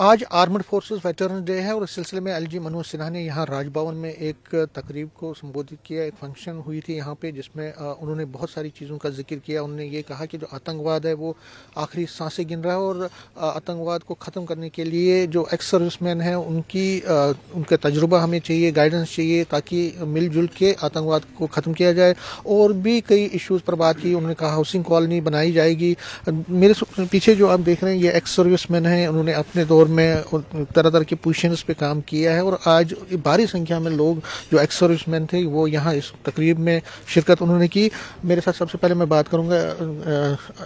आज armed forces veteran day है और इस सिलसिले में एलजी मनोज सिन्हा ने यहाँ राजभवन में एक तकरीब को संबोधित किया। एक फंक्शन हुई थी यहाँ पे जिसमें उन्होंने बहुत सारी चीज़ों का जिक्र किया। उन्होंने ये कहा कि जो आतंकवाद है वो आखिरी सांसें गिन रहा है और आतंकवाद को ख़त्म करने के लिए जो एक्स सर्विसमैन हैं उनका तजुर्बा हमें चाहिए, गाइडेंस चाहिए ताकि मिलजुल के आतंकवाद को ख़त्म किया जाए। और भी कई इशूज़ पर बात की। उन्होंने कहा हाउसिंग कॉलोनी बनाई जाएगी। मेरे पीछे जो आप देख रहे हैं ये एक्स सर्विसमैन हैं। उन्होंने अपने दौर में तरह तरह की पोजीशंस पे काम किया है और आज भारी संख्या में लोग जो एक्स सर्विसमैन थे वो यहाँ इस तकरीब में शिरकत उन्होंने की। मेरे साथ सबसे पहले मैं बात करूँगा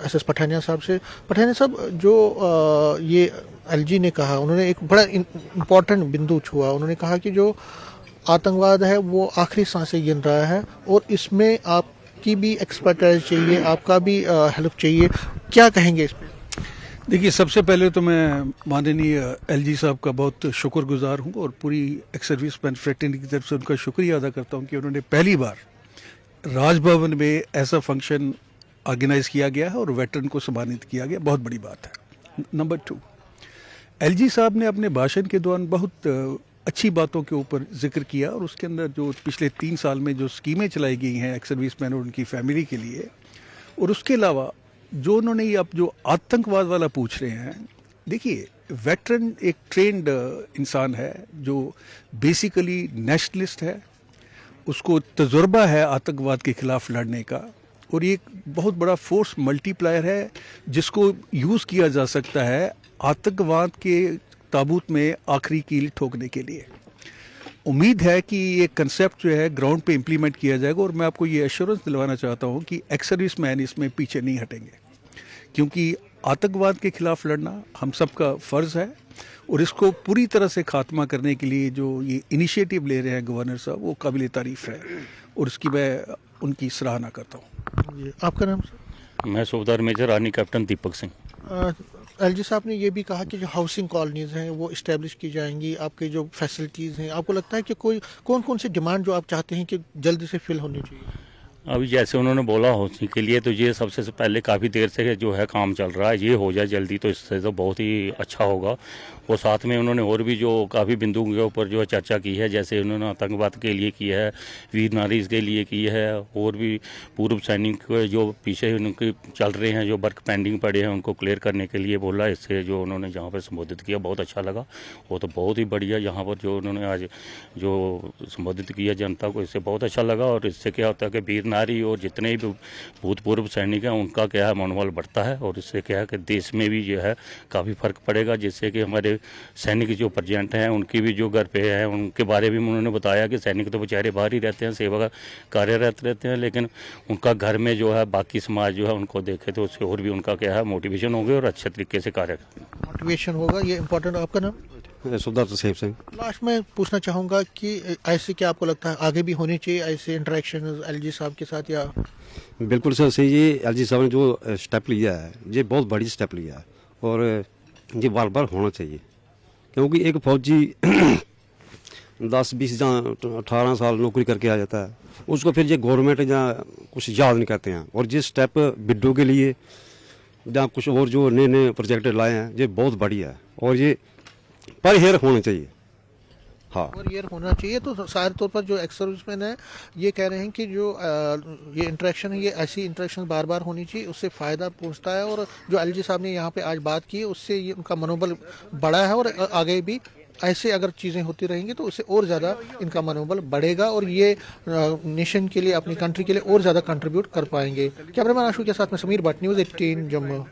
एसएस पठानिया साहब से। पठानिया साहब, जो ये एलजी ने कहा, उन्होंने एक बड़ा इम्पोर्टेंट बिंदु छुआ। उन्होंने कहा कि जो आतंकवाद है वो आखिरी सांसें गिन रहा है और इसमें आपकी भी एक्सपर्टाइज चाहिए, आपका भी हेल्प चाहिए। क्या कहेंगे इस पर? देखिए, सबसे पहले तो मैं माननीय एलजी साहब का बहुत शुक्रगुजार हूँ और पूरी एक्स सर्विसमैन फ्रेटर्निटी की तरफ से उनका शुक्रिया अदा करता हूँ कि उन्होंने पहली बार राजभवन में ऐसा फंक्शन ऑर्गेनाइज किया गया है और वेटरन को सम्मानित किया गया। बहुत बड़ी बात है। नंबर 2, एलजी साहब ने अपने भाषण के दौरान बहुत अच्छी बातों के ऊपर जिक्र किया और उसके अंदर जो पिछले 3 साल में जो स्कीमें चलाई गई हैं एक्स सर्विसमैन और उनकी फैमिली के लिए, और उसके अलावा जो उन्होंने ये अब जो आतंकवाद वाला पूछ रहे हैं, देखिए वेटरन एक ट्रेंड इंसान है जो बेसिकली नेशनलिस्ट है, उसको तजुर्बा है आतंकवाद के खिलाफ लड़ने का और ये एक बहुत बड़ा फोर्स मल्टीप्लायर है जिसको यूज़ किया जा सकता है आतंकवाद के ताबूत में आखिरी कील ठोकने के लिए। उम्मीद है कि ये कंसेप्ट जो है ग्राउंड पे इम्प्लीमेंट किया जाएगा और मैं आपको ये एश्योरेंस दिलवाना चाहता हूँ कि एक्स सर्विसमैन इसमें पीछे नहीं हटेंगे, क्योंकि आतंकवाद के खिलाफ लड़ना हम सबका फ़र्ज़ है और इसको पूरी तरह से खात्मा करने के लिए जो ये इनिशिएटिव ले रहे हैं गवर्नर साहब, वो काबिल तारीफ़ है और उसकी मैं उनकी सराहना करता हूँ। आपका नाम सर? मैं सूबेदार major army captain Deepak Singh. LG साहब ने ये भी कहा कि जो हाउसिंग कॉलोनीज हैं वो इस्टेब्लिश की जाएंगी। आपके जो फैसिलिटीज़ हैं, आपको लगता है कि कौन कौन सी डिमांड जो आप चाहते हैं कि जल्दी से फिल होनी चाहिए? अभी जैसे उन्होंने बोला हाउसिंग के लिए, तो ये सबसे पहले काफ़ी देर से जो है काम चल रहा है, ये हो जाए जल्दी तो इससे तो बहुत ही अच्छा होगा। और साथ में उन्होंने और भी जो काफ़ी बिंदुओं के ऊपर जो चर्चा की है, जैसे उन्होंने आतंकवाद के लिए की है, वीर नारी के लिए की है, और भी पूर्व सैनिक जो पीछे उनके चल रहे हैं, जो वर्क पेंडिंग पड़े हैं, उनको क्लियर करने के लिए बोला। इससे जो उन्होंने जहाँ पर संबोधित किया बहुत अच्छा लगा। वो तो बहुत ही बढ़िया यहाँ पर जो उन्होंने आज जो संबोधित किया जनता को, इससे बहुत अच्छा लगा। और इससे क्या होता है कि वीर नारी और जितने भी भूतपूर्व सैनिक हैं उनका क्या है मनोबल बढ़ता है और इससे क्या है कि देश में भी जो है काफ़ी फर्क पड़ेगा, जिससे कि हमारे सैनिक जो प्रेजेंट हैं उनकी भी जो घर पे हैं उनके बारे में उन्होंने बताया कि सैनिक तो बेचारे बाहर ही रहते हैं, सेवा का कार्यरत रहते हैं, लेकिन उनका घर में जो है बाकी समाज जो है उनको देखे तो उससे और भी उनका क्या है मोटिवेशन होगा और अच्छे तरीके से कार्य मोटिवेशन होगा। ये इम्पोर्टेंट। आपका नाम? सुबेदार तसेब सिंह। लास्ट में पूछना चाहूँगा कि ऐसे क्या आपको लगता है आगे भी होनी चाहिए ऐसे इंटरेक्शन एलजी साहब के साथ? या बिल्कुल सर सही, ये एलजी साहब ने जो स्टेप लिया है ये बहुत बड़ी स्टेप लिया है और ये बार बार होना चाहिए, क्योंकि एक फौजी 10-20 या 18 साल नौकरी करके आ जाता है, उसको फिर ये गवर्नमेंट या कुछ याद नहीं करते हैं। और ये स्टेप बिड्डो के लिए या कुछ और जो नए नए प्रोजेक्ट लाए हैं ये बहुत बढ़िया है और ये पर हेयर होना चाहिए। हाँ, और ये होना चाहिए। तो सारे तौर पर जो एक्स सर्विसमैन है ये कह रहे हैं कि जो ये इंटरेक्शन है, ये ऐसी इंटरेक्शन बार बार होनी चाहिए, उससे फ़ायदा पहुंचता है। और जो एलजी साहब ने यहाँ पे आज बात की उससे ये उनका मनोबल बढ़ा है और आगे भी ऐसे अगर चीज़ें होती रहेंगी तो उससे और ज़्यादा इनका मनोबल बढ़ेगा और ये नेशन के लिए, अपनी कंट्री के लिए और ज़्यादा कंट्रीब्यूट कर पाएंगे। कैमरामैन आशु के साथ में समीर भट्ट, न्यूज़ 18 जम्मू।